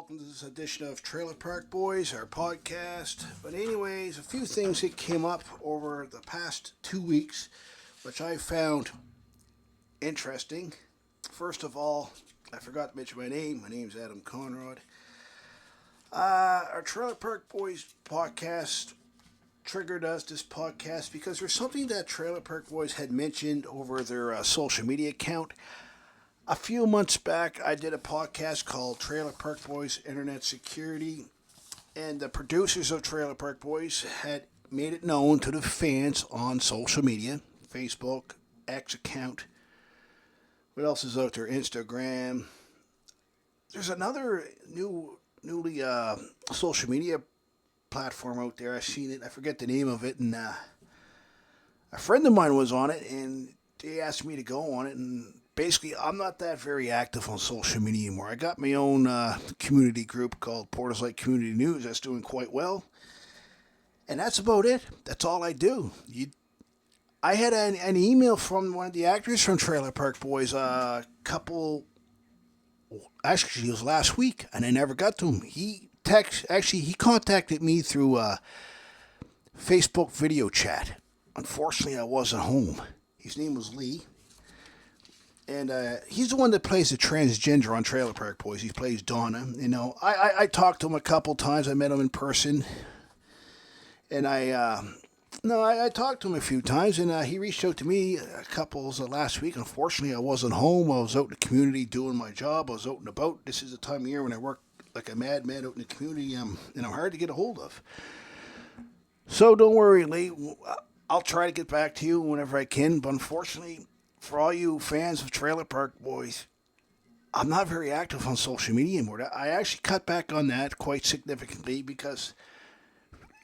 welcome to this edition of Trailer Park Boys, our podcast. But anyways, a few things that came up over the past 2 weeks, which I found interesting. First of all, I forgot to mention my name. My name's Adam Conrod. Our Trailer Park Boys podcast triggered us this podcast because there's something that Trailer Park Boys had mentioned over their social media account. A few months back, I did a podcast called Trailer Park Boys Internet Security, and the producers of Trailer Park Boys had made it known to the fans on social media, Facebook, X account. What else is out there? Instagram. There's another newly social media platform out there. I've seen it. I forget the name of it, and a friend of mine was on it, and they asked me to go on it, and basically, I'm not that very active on social media anymore. I got my own community group called Porter's Lake Community News that's doing quite well. And that's about it. That's all I do. I had an email from one of the actors from Trailer Park Boys actually it was last week, and I never got to him. He contacted me through Facebook video chat. Unfortunately, I wasn't home. His name was Lee. And he's the one that plays the transgender on Trailer Park Boys. He plays Donna. You know, I talked to him a couple times. I met him in person. And I talked to him a few times. And he reached out to me a couple last week. Unfortunately, I wasn't home. I was out in the community doing my job. I was out and about. This is the time of year when I work like a madman out in the community. And I'm hard to get a hold of. So don't worry, Lee. I'll try to get back to you whenever I can. But unfortunately, for all you fans of Trailer Park Boys, I'm not very active on social media anymore. I actually cut back on that quite significantly because,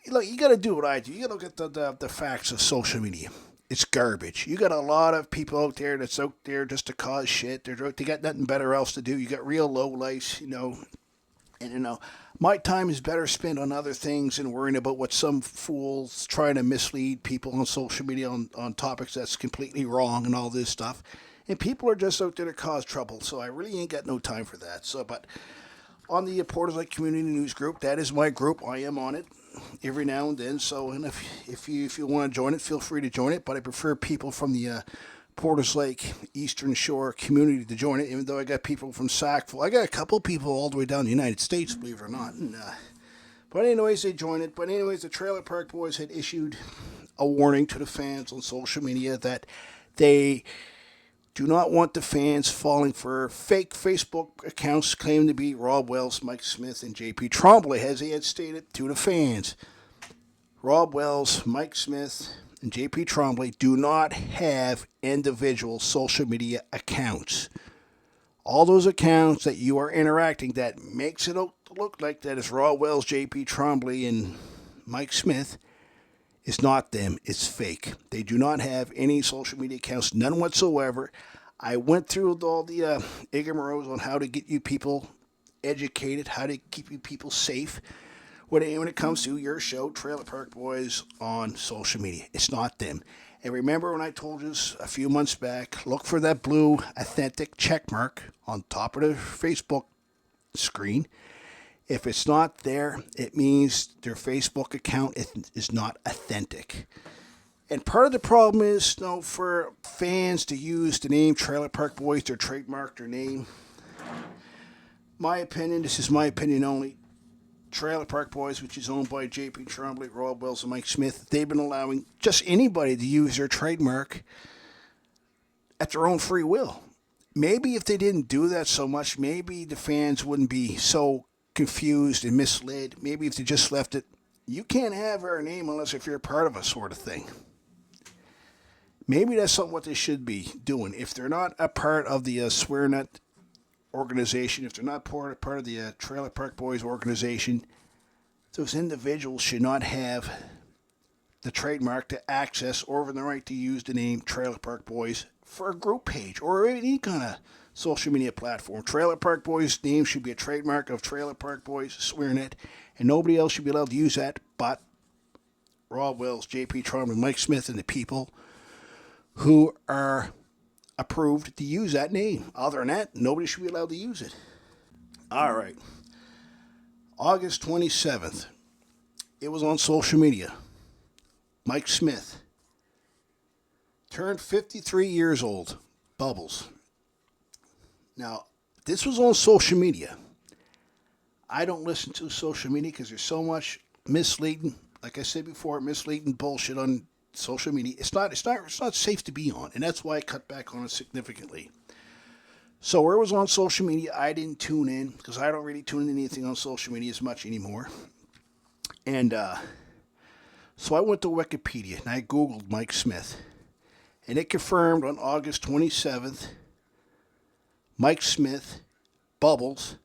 look, you got to do what I do. You got to look at the facts of social media. It's garbage. You got a lot of people out there that's out there just to cause shit. They got nothing better else to do. You got real low lives, and my time is better spent on other things than worrying about what some fools trying to mislead people on social media on topics that's completely wrong and all this stuff. And people are just out there to cause trouble, so I really ain't got no time for that. So, but on the Porter's Lake Community News group, that is my group. I am on it every now and then. So, and if you want to join it, feel free to join it. But I prefer people from the Porter's Lake Eastern Shore community to join it, even though I got people from Sackville. I got a couple people all the way down the United States, believe it or not. But anyways, they joined it. But anyways, the Trailer Park Boys had issued a warning to the fans on social media that they do not want the fans falling for fake Facebook accounts claiming to be Rob Wells, Mike Smith, and JP Trombley, as they had stated to the fans. Rob Wells, Mike Smith, and JP Trombley do not have individual social media accounts. All those accounts that you are interacting that makes it look like that is Rob Wells, JP Trombley, and Mike Smith is not them. It's fake. They do not have any social media accounts, none whatsoever. I went through all the rigmaroles on how to get you people educated, how to keep you people safe when it comes to your show, Trailer Park Boys, on social media. It's not them. And remember when I told you a few months back, look for that blue authentic check mark on top of the Facebook screen. If it's not there, it means their Facebook account is not authentic. And part of the problem is, for fans to use the name Trailer Park Boys, their trademark, their name. My opinion, this is my opinion only, Trailer Park Boys, which is owned by JP Trombley, Rob Wells, and Mike Smith, they've been allowing just anybody to use their trademark at their own free will. Maybe if they didn't do that so much, maybe the fans wouldn't be so confused and misled. Maybe if they just left it, you can't have our name unless if you're a part of us, sort of thing. Maybe that's something what they should be doing. If they're not a part of the SwearNet organization, if they're not part of the Trailer Park Boys organization, those individuals should not have the trademark to access or even the right to use the name Trailer Park Boys for a group page or any kind of social media platform. Trailer Park Boys' name should be a trademark of Trailer Park Boys SwearNet, and nobody else should be allowed to use that but Rob Wells, JP Trombley, Mike Smith, and the people who are approved to use that name. Other than that, nobody should be allowed to use it. All right. August 27th. It was on social media. Mike Smith turned 53 years old. Bubbles. Now, this was on social media. I don't listen to social media because there's so much misleading, like I said before, misleading bullshit on social media. It's not safe to be on, and that's why I cut back on it significantly. So where it was on social media, I didn't tune in because I don't really tune in anything on social media as much anymore. And so I went to Wikipedia and I Googled Mike Smith. And it confirmed on August 27th, Mike Smith, Bubbles,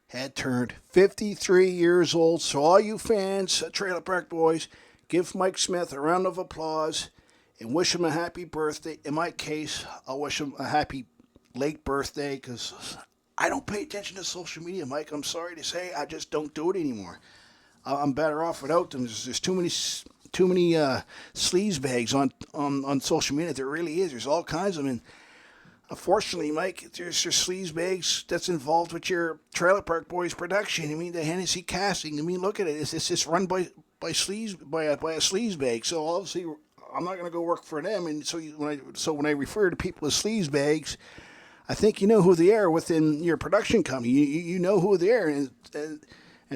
had turned 53 years old. So all you fans, Trailer Park Boys, give Mike Smith a round of applause and wish him a happy birthday. In my case, I'll wish him a happy late birthday because I don't pay attention to social media, Mike. I'm sorry to say, I just don't do it anymore. I'm better off without them. There's too many sleaze bags on social media. There really is. There's all kinds of them. And unfortunately, Mike, there's sleaze bags that's involved with your Trailer Park Boys production. I mean, the Hennessy casting. I mean, look at it. It's just run by a sleaze bag. So obviously, I'm not going to go work for them. And so when I refer to people as sleaze bags, I think you know who they are within your production company. You know who they are, and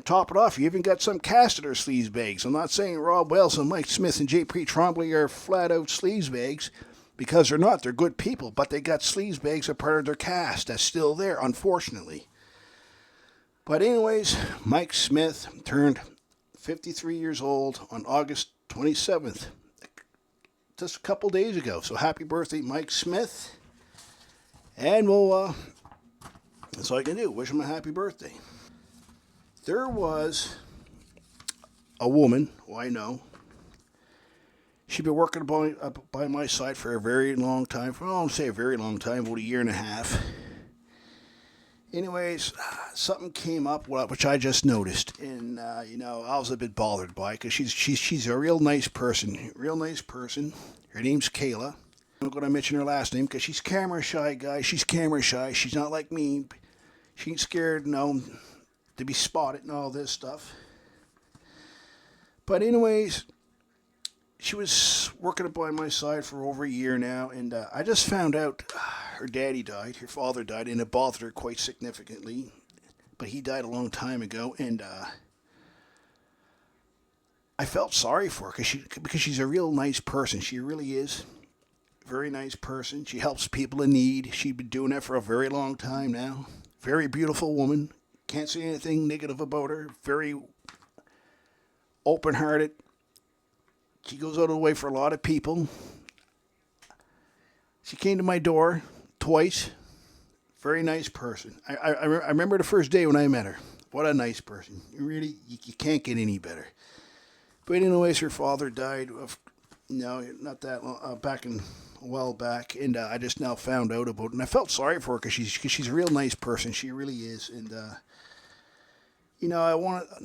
top it off, you even got some cast that are sleaze bags. I'm not saying Rob Wells and Mike Smith and J.P. Trombley are flat out sleaze bags, because they're not. They're good people, but they got sleaze bags as part of their cast. That's still there, unfortunately. But anyways, Mike Smith turned 53 years old on August 27th, just a couple days ago. So happy birthday, Mike Smith. And that's all I can do. Wish him a happy birthday. There was a woman who I know. She'd been working by my side for a very long time. I don't say a very long time, about a year and a half. Anyways, something came up which I just noticed, and I was a bit bothered by it because she's a real nice person. Her name's Kayla. I'm not going to mention her last name because she's camera shy, guys. She's camera shy. She's not like me. She ain't scared, to be spotted and all this stuff. But anyways, she was working by my side for over a year now, and I just found out her daddy died, her father died, and it bothered her quite significantly. But he died a long time ago, and I felt sorry for her because she's a real nice person. She really is. Very nice person. She helps people in need. She's been doing that for a very long time now. Very beautiful woman. Can't say anything negative about her. Very open-hearted. She goes out of the way for a lot of people. She came to my door twice. Very nice person. I remember the first day when I met her. What a nice person. You can't get any better. But anyways, her father died of, not that long, a while back, and I just now found out about it. And I felt sorry for her because she's a real nice person. She really is. And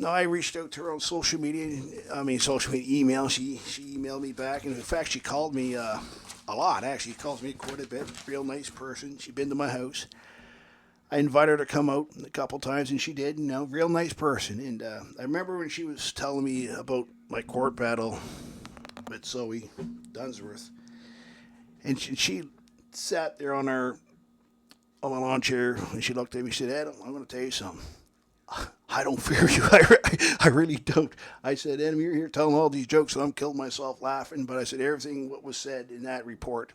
I reached out to her on social media, email. She emailed me back, and in fact, she called me a lot, actually. She calls me quite a bit. Real nice person. She'd been to my house. I invited her to come out a couple times, and she did. Real nice person. And I remember when she was telling me about my court battle with Zoe Dunsworth, and she sat there on my lawn chair, and she looked at me and said, "Adam, I'm going to tell you something. I don't fear you. I really don't." I said, "Adam, you're here telling all these jokes, and I'm killing myself laughing." But I said, everything what was said in that report,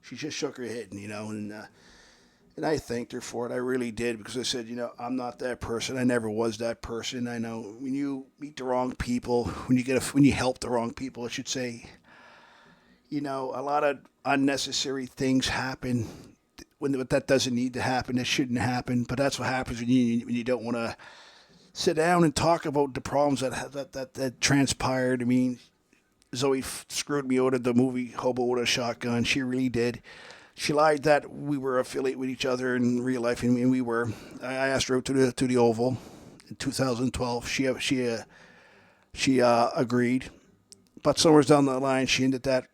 she just shook her head, and I thanked her for it. I really did, because I said, I'm not that person. I never was that person. I know when you meet the wrong people, when you help the wrong people, I should say, a lot of unnecessary things happen when that doesn't need to happen. It shouldn't happen. But that's what happens when you don't want to sit down and talk about the problems that transpired. I mean, Zoe screwed me out of the movie Hobo with a Shotgun. She really did. She lied that we were affiliated with each other in real life, and we were. I asked her out to the Oval in 2012. She agreed, but somewhere down the line, she ended that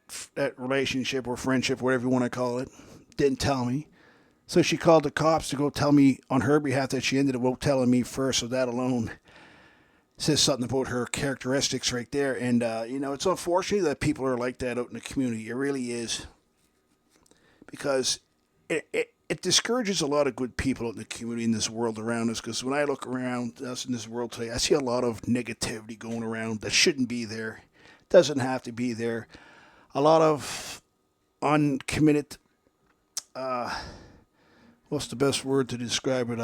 relationship or friendship, whatever you want to call it. Didn't tell me. So she called the cops to go tell me on her behalf that she ended up telling me first, so that alone says something about her characteristics right there. And, it's unfortunate that people are like that out in the community. It really is. Because it discourages a lot of good people out in the community in this world around us. Because when I look around us in this world today, I see a lot of negativity going around that shouldn't be there. Doesn't have to be there. A lot of uncommitted, what's the best word to describe it?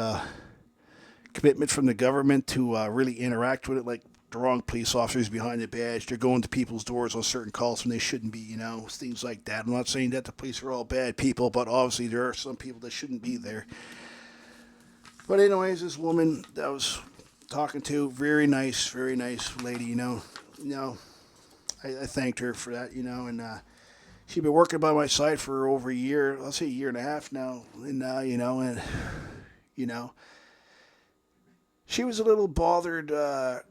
Commitment from the government to really interact with it, like the wrong police officers behind the badge. They're going to people's doors on certain calls when they shouldn't be, things like that. I'm not saying that the police are all bad people, but obviously there are some people that shouldn't be there. But anyways, this woman that I was talking to, very nice lady, I thanked her for that, and she'd been working by my side for over a year, I'll say a year and a half now, and she was a little bothered a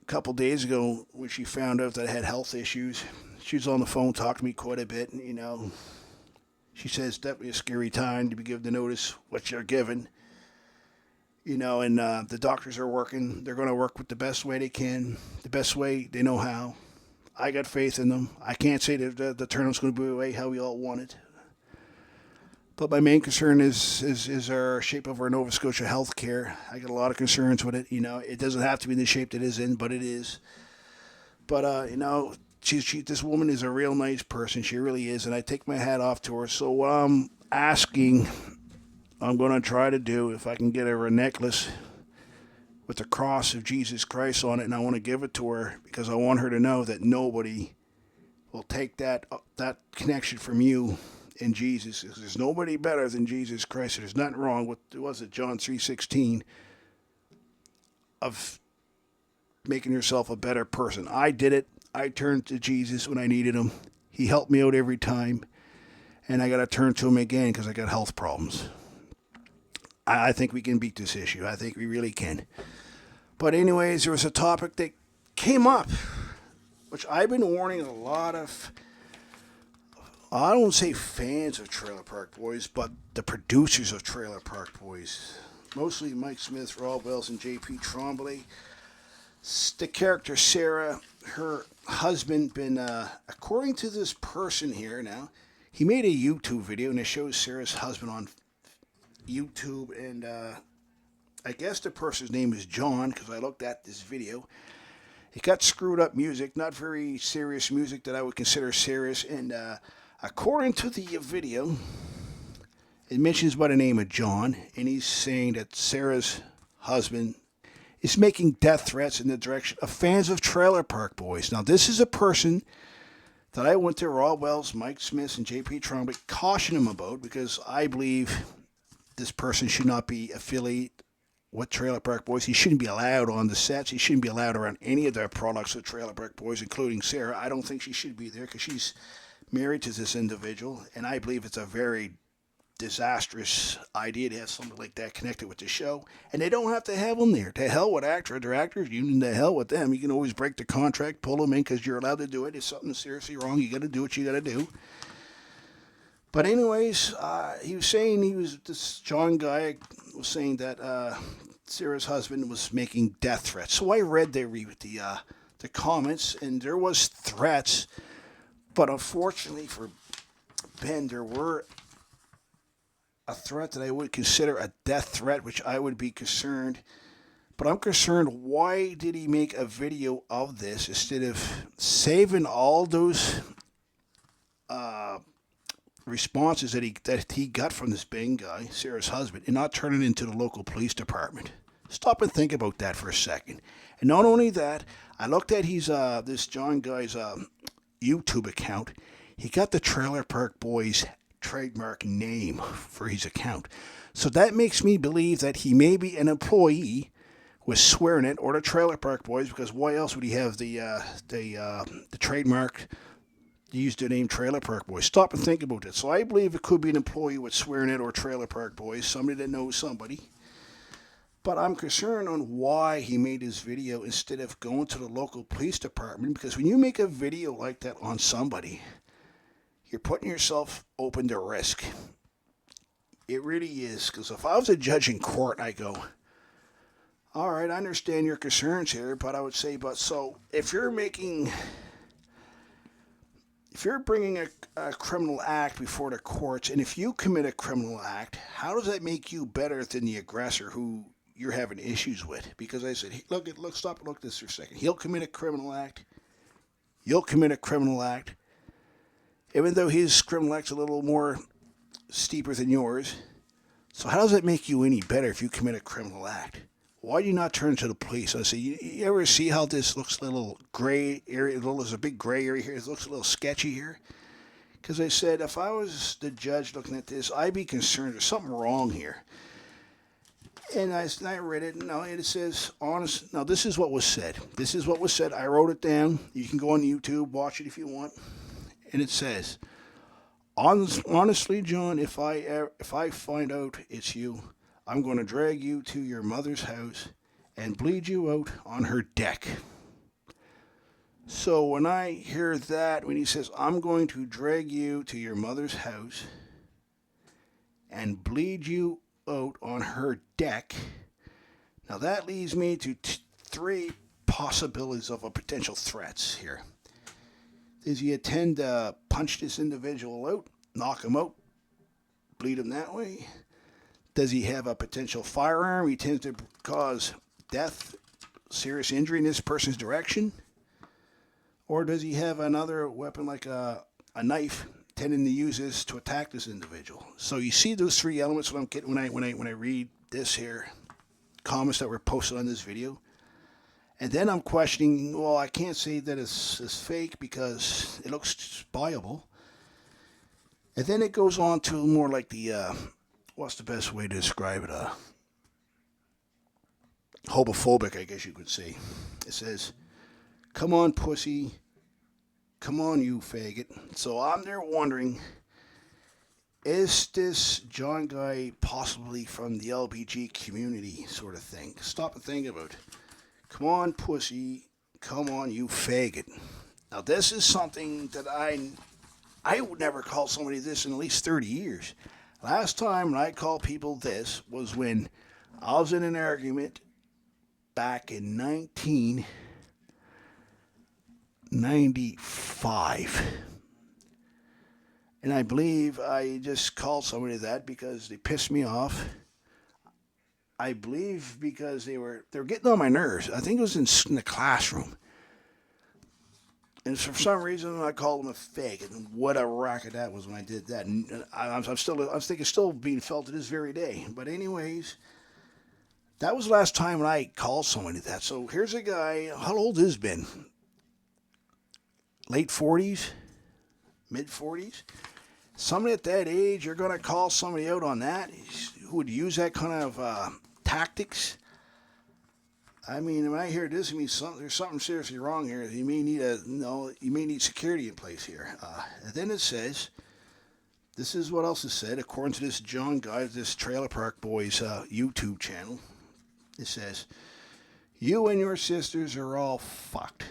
couple days ago when she found out that I had health issues. She was on the phone talking to me quite a bit, and, she says it's definitely a scary time to be given the notice what you're given. And the doctors are working. They're going to work with the best way they can, the best way they know how. I got faith in them. I can't say that the turnout's going to be the way how we all want it. But my main concern is our shape of our Nova Scotia health care. I got a lot of concerns with it. It doesn't have to be in the shape that it is in, but it is. But, this woman is a real nice person. She really is, and I take my hat off to her. So what I'm asking, I'm going to try to do, if I can get her a necklace with the cross of Jesus Christ on it, and I want to give it to her because I want her to know that nobody will take that connection from you in Jesus. There's nobody better than Jesus Christ. There's nothing wrong with, was it John 3:16, of making yourself a better person. I did it. I turned to Jesus when I needed him. He helped me out every time, and I got to turn to him again because I got health problems. I think we can beat this issue. I think we really can. But anyways, there was a topic that came up, which I've been warning a lot of, I don't say fans of Trailer Park Boys, but the producers of Trailer Park Boys. Mostly Mike Smith, Rob Wells, and J.P. Tremblay. The character Sarah, her husband, been, according to this person here now, he made a YouTube video, and it shows Sarah's husband on YouTube, and I guess the person's name is John, because I looked at this video. It got screwed up music, not very serious music that I would consider serious, and according to the video, it mentions by the name of John, and he's saying that Sarah's husband is making death threats in the direction of fans of Trailer Park Boys. Now, this is a person that I went to Rob Wells, Mike Smith, and J.P. Tremblay, caution him about, because I believe this person should not be affiliated with Trailer Park Boys. He shouldn't be allowed on the sets. He shouldn't be allowed around any of their products of Trailer Park Boys, including Sarah. I don't think she should be there because she's married to this individual, and I believe it's a very disastrous idea to have something like that connected with the show. And they don't have to have them there. To hell with actors. They're actors union. To hell with them. You can always break the contract, pull them in because you're allowed to do it. If something's seriously wrong, you got to do what you got to do. But anyways, he was saying this John guy was saying that Sarah's husband was making death threats. So I read the comments, and there was threats, but unfortunately for Ben, there were a threat that I would consider a death threat, which I would be concerned. But I'm concerned, why did he make a video of this instead of saving all those responses that he got from this Ben guy, Sarah's husband, and not turn it into the local police department? Stop and think about that for a second. And not only that, I looked at this John guy's YouTube account. He got the Trailer Park Boys trademark name for his account. So that makes me believe that he may be an employee with SwearingIt or the Trailer Park Boys, because why else would he have the trademark to use the name Trailer Park Boys? Stop and think about that. So I believe it could be an employee with SwearingIt or Trailer Park Boys, somebody that knows somebody. But I'm concerned on why he made his video instead of going to the local police department, because when you make a video like that on somebody, you're putting yourself open to risk. It really is. Because if I was a judge in court, I go, all right, I understand your concerns here, but I would say, but so if you're bringing a criminal act before the courts, and if you commit a criminal act, how does that make you better than the aggressor who you're having issues with? Because I said, look, stop and look at this for a second. He'll commit a criminal act. You'll commit a criminal act. Even though his criminal act's a little more steeper than yours. So how does that make you any better if you commit a criminal act? Why do you not turn to the police? I say, you ever see how this looks a little gray area? There's a big gray area here. It looks a little sketchy here. Because I said, if I was the judge looking at this, I'd be concerned there's something wrong here. And I read it, and it says, honest. Now, this is what was said. This is what was said. I wrote it down. You can go on YouTube, watch it if you want. And it says, honestly, John, if I find out it's you, I'm going to drag you to your mother's house and bleed you out on her deck. So when I hear that, when he says, I'm going to drag you to your mother's house and bleed you out on her deck, now that leads me to three possibilities of a potential threats here. Does he intend to punch this individual out, knock him out, bleed him that way? Does he have a potential firearm? He tends to cause death, serious injury in this person's direction? Or does he have another weapon like a knife, tending to use this to attack this individual? So you see those three elements when I'm getting when I read this here, comments that were posted on this video. And then I'm questioning, well, I can't say that it's fake because it looks viable. And then it goes on to more like the what's the best way to describe it? Homophobic, I guess you could say. It says, come on, pussy. Come on, you faggot. So I'm there wondering, is this John guy possibly from the LBG community sort of thing? Stop and think about it. Come on, pussy. Come on, you faggot. Now, this is something that I would never call somebody this in at least 30 years. Last time when I called people this was when I was in an argument back in 1995. And I believe I just called somebody that because they pissed me off. I believe because they were getting on my nerves. I think it was in the classroom. And for some reason, I called him a faggot. And what a racket that was when I did that. And I think it's still being felt to this very day. But anyways, that was the last time when I called somebody that. So here's a guy. How old has been? Late 40s? Mid 40s? Somebody at that age, you're going to call somebody out on that? Who would use that kind of tactics? I mean, when I hear this, it means there's something seriously wrong here. You may need security in place here. And then it says, this is what else is said, according to this John guy, this Trailer Park Boys YouTube channel. It says, you and your sisters are all fucked.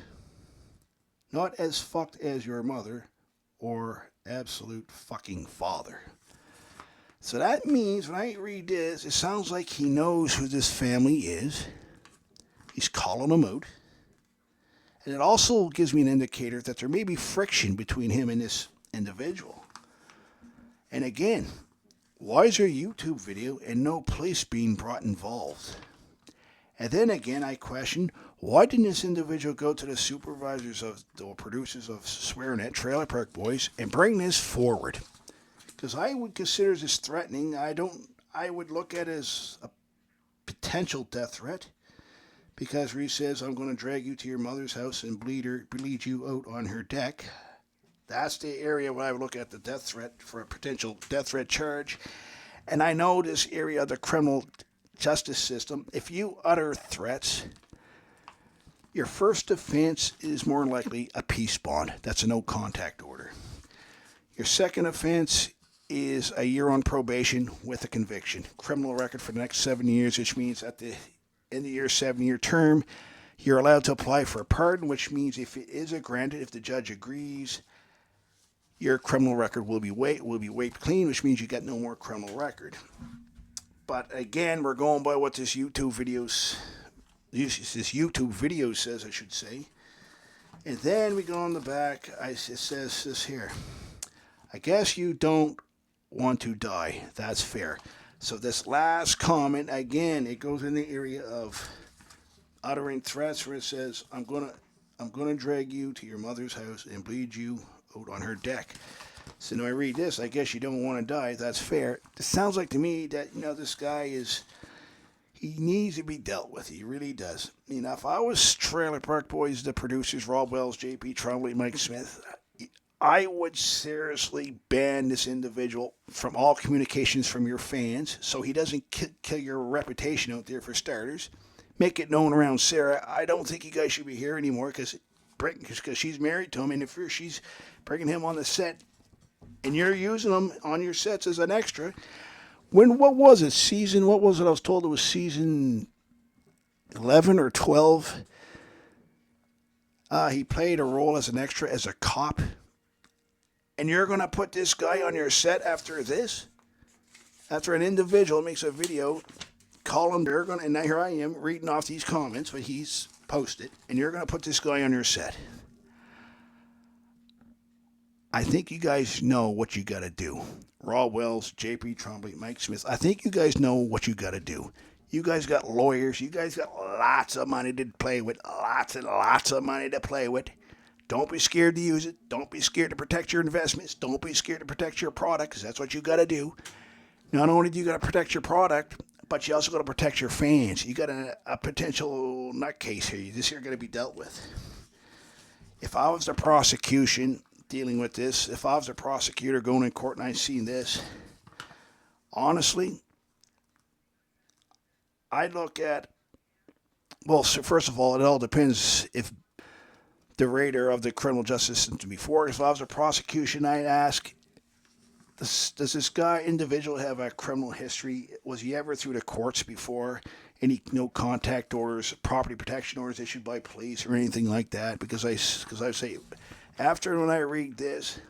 Not as fucked as your mother or absolute fucking father. So that means when I read this, it sounds like he knows who this family is. He's calling them out. And it also gives me an indicator that there may be friction between him and this individual. And again, why is there a YouTube video and no police being brought involved? And then again, I question, why didn't this individual go to the supervisors or producers of SwearNet, Trailer Park Boys, and bring this forward? Because I would consider this threatening. I would look at it as a potential death threat. Because he says, I'm going to drag you to your mother's house and bleed you out on her deck. That's the area where I would look at the death threat for a potential death threat charge. And I know this area of the criminal justice system, if you utter threats, your first offense is more likely a peace bond. That's a no contact order. Your second offense is a year on probation with a conviction. Criminal record for the next 7 years, which means at the end of your 7-year term, you're allowed to apply for a pardon, which means if it is granted, if the judge agrees, your criminal record will be wiped clean, which means you got no more criminal record. But again, we're going by what this YouTube video says, I should say. And then we go on the back. It says this here. I guess you don't want to die. That's fair. So this last comment, again, it goes in the area of uttering threats where it says, I'm gonna drag you to your mother's house and bleed you out on her deck. So now I read this, I guess you don't want to die. That's fair. It sounds like to me that, this guy he needs to be dealt with. He really does. If I was Trailer Park Boys, the producers, Rob Wells, JP Trombley, Mike Smith, I would seriously ban this individual from all communications from your fans so he doesn't kill your reputation out there for starters. Make it known around Sarah. I don't think you guys should be here anymore because she's married to him, and if she's bringing him on the set and you're using him on your sets as an extra. What was it? I was told it was season 11 or 12. He played a role as an extra as a cop. And you're going to put this guy on your set after this? After an individual makes a video, call him, and now here I am reading off these comments, but he's posted, and you're going to put this guy on your set. I think you guys know what you got to do. Raw Wells, JP Trombley, Mike Smith. I think you guys know what you got to do. You guys got lawyers. You guys got lots of money to play with. Lots and lots of money to play with. Don't be scared to use it. Don't be scared to protect your investments. Don't be scared to protect your product, because that's what you got to do. Not only do you got to protect your product, but you also got to protect your fans. You got a potential nutcase here. This here going to be dealt with. If I was the prosecution dealing with this, if I was a prosecutor going in court and I seen this, honestly, I'd look at, so first of all, it all depends if the radar of the criminal justice system before. If I was a prosecution, I'd ask, does this individual have a criminal history? Was he ever through the courts before? Any no contact orders, property protection orders issued by police or anything like that? Because I say, after when I read this,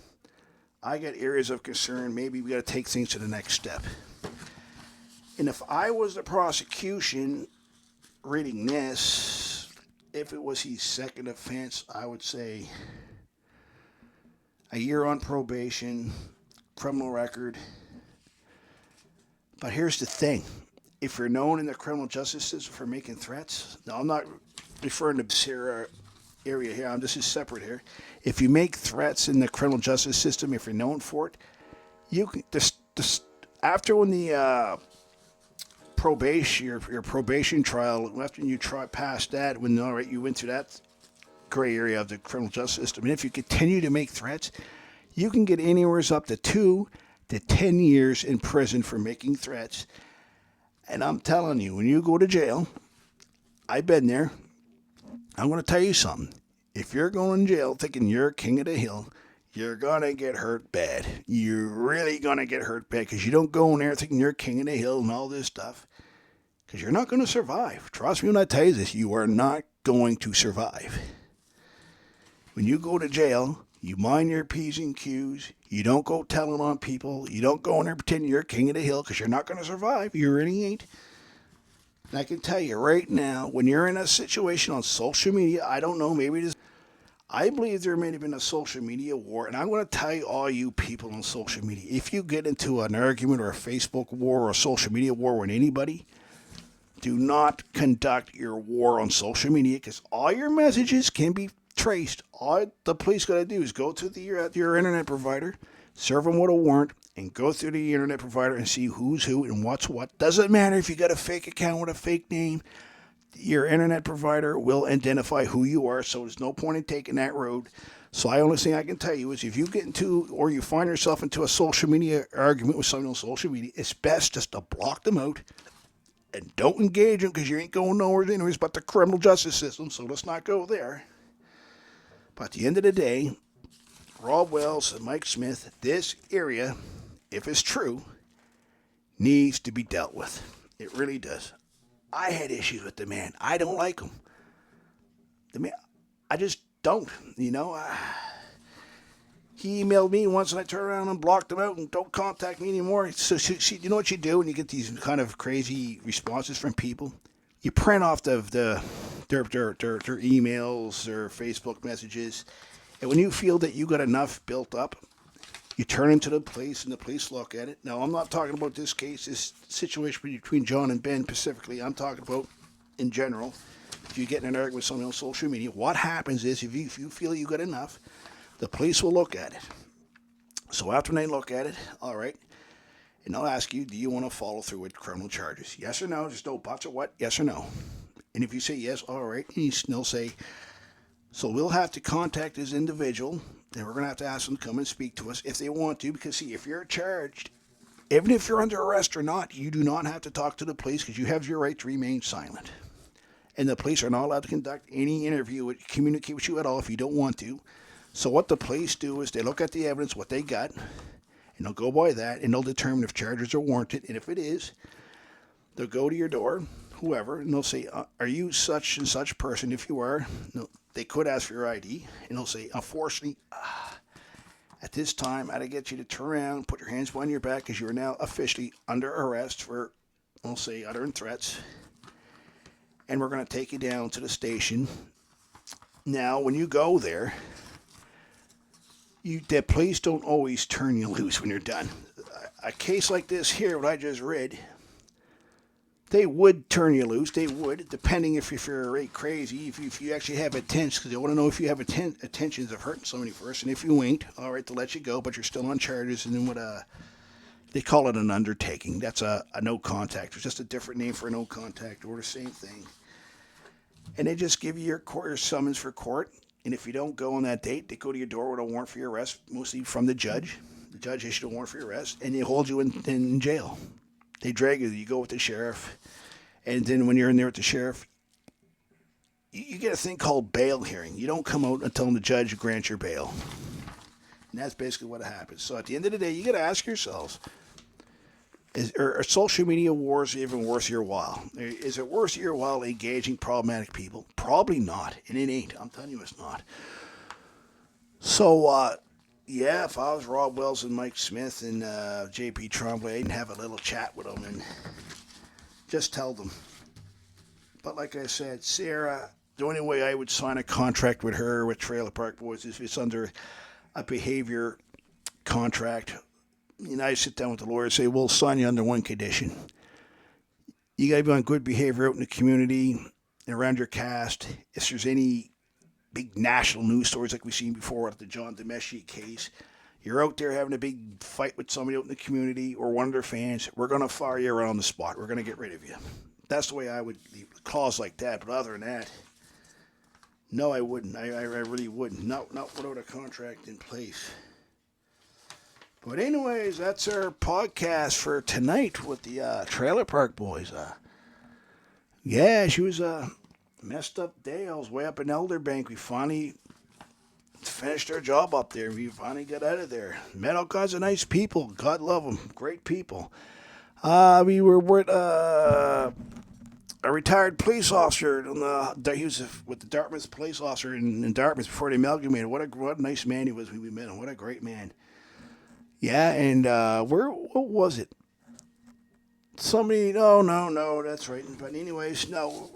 I get areas of concern. Maybe we got to take things to the next step. And if I was the prosecution reading this, if it was his second offense, I would say a year on probation, criminal record. But here's the thing. If you're known in the criminal justice system for making threats, now I'm not referring to Sarah area here, this is separate here. If you make threats in the criminal justice system, if you're known for it, you can, after when the probation, your probation trial, after you past that, when all right, you went through that gray area of the criminal justice system, and if you continue to make threats, you can get anywhere up to 2 to 10 years in prison for making threats. And I'm telling you, when you go to jail, I've been there. I'm going to tell you something. If you're going to jail thinking you're king of the hill, you're going to get hurt bad. You're really going to get hurt bad because you don't go in there thinking you're king of the hill and all this stuff. Because you're not going to survive. Trust me when I tell you this, you are not going to survive. When you go to jail, you mind your P's and Q's. You don't go telling on people. You don't go in there pretending you're king of the hill because you're not going to survive. You really ain't. And I can tell you right now, when you're in a situation on social media, I don't know, maybe it is. I believe there may have been a social media war, and I'm going to tell you, all you people on social media, if you get into an argument or a Facebook war or a social media war with anybody, do not conduct your war on social media because all your messages can be traced. All the police got to do is go to your internet provider, serve them with a warrant, and go through the internet provider and see who's who and what's what. Doesn't matter if you got a fake account with a fake name. Your internet provider will identify who you are, so there's no point in taking that road. So the only thing I can tell you is if you get into or you find yourself into a social media argument with someone on social media, it's best just to block them out and don't engage them because you ain't going nowhere anyways but the criminal justice system, so let's not go there. But at the end of the day, Rob Wells and Mike Smith, this area, if it's true, needs to be dealt with. It really does. I had issues with the man. I don't like him. The man, I just don't. He emailed me once, and I turned around and blocked him out and don't contact me anymore. So you know what you do when you get these kind of crazy responses from people? You print off their emails, their Facebook messages, and when you feel that you got enough built up, you turn into the police, and the police look at it. Now, I'm not talking about this case, this situation between John and Ben specifically. I'm talking about in general. If you get in an argument with someone on social media, what happens is if you feel you got enough, the police will look at it. So after they look at it, all right, and they'll ask you, do you want to follow through with criminal charges? Yes or no? Just no buts or what? Yes or no? And if you say yes, all right, and they'll say, so we'll have to contact this individual, and we're going to have to ask them to come and speak to us if they want to, because, see, if you're charged, even if you're under arrest or not, you do not have to talk to the police because you have your right to remain silent. And the police are not allowed to conduct any interview, communicate with you at all if you don't want to. So what the police do is they look at the evidence, what they got, and they'll go by that, and they'll determine if charges are warranted. And if it is, they'll go to your door, whoever, and they'll say, are you such and such person? If you are, no, they could ask for your ID, and they'll say, unfortunately, at this time, I had to get you to turn around, put your hands behind your back, because you are now officially under arrest for, we'll say, uttering threats. And we're going to take you down to the station. Now, when you go there, the police don't always turn you loose when you're done. A case like this here, what I just read, they would turn you loose. They would, depending if you're right crazy, if you actually have intentions, because they want to know if you have intentions of hurting somebody first. And if you ain't, all right, to let you go, but you're still on charges. And then they call it an undertaking. That's a no contact. It's just a different name for a no contact or the same thing. And they just give you your summons for court. And if you don't go on that date, they go to your door with a warrant for your arrest, mostly from the judge. The judge issued a warrant for your arrest, and they hold you in jail. They drag you. You go with the sheriff. And then when you're in there with the sheriff, you get a thing called bail hearing. You don't come out until the judge grants your bail. And that's basically what happens. So at the end of the day, you got to ask yourselves, are social media wars even worth your while? Is it worth your while engaging problematic people? Probably not. And it ain't. I'm telling you it's not. So, yeah, if I was Rob Wells and Mike Smith and JP Tremblay, I'd have a little chat with them and just tell them. But like I said, Sarah, the only way I would sign a contract with her, with Trailer Park Boys, is if it's under a behavior contract. You know, I sit down with the lawyer and say, we'll sign you under one condition. You got to be on good behavior out in the community, around your cast. If there's any big national news stories like we've seen before at the John Demeschi case, you're out there having a big fight with somebody out in the community or one of their fans, we're going to fire you around the spot. We're going to get rid of you. That's the way I would leave a clause like that. But other than that, no, I wouldn't. I really wouldn't. Not without a contract in place. But anyways, that's our podcast for tonight with the Trailer Park Boys. Yeah, she was a messed up day. I was way up in Elderbank. We finally finished our job up there. We finally got out of there. Met all kinds of nice people. God love them. Great people. We were with a retired police officer. He was with the Dartmouth police officer in Dartmouth before they amalgamated. What a nice man he was when we met him. What a great man. Yeah, and what was it? Somebody, no, that's right. But anyways, no,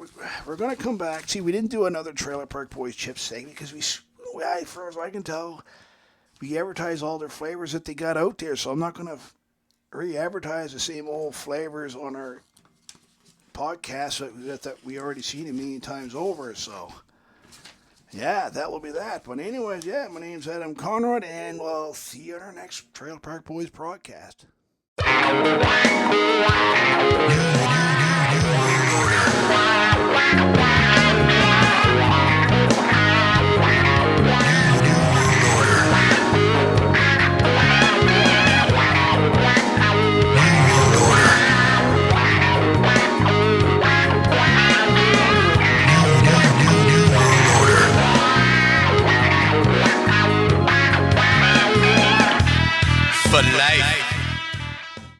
we're going to come back. See, we didn't do another Trailer Park Boys chip segment because as far as I can tell, we advertise all their flavors that they got out there. So I'm not going to re-advertise the same old flavors on our podcast that we already seen a million times over. So, yeah, that will be that. But anyways, yeah, my name's Adam Conrod, and we'll see you on our next Trailer Park Boys broadcast.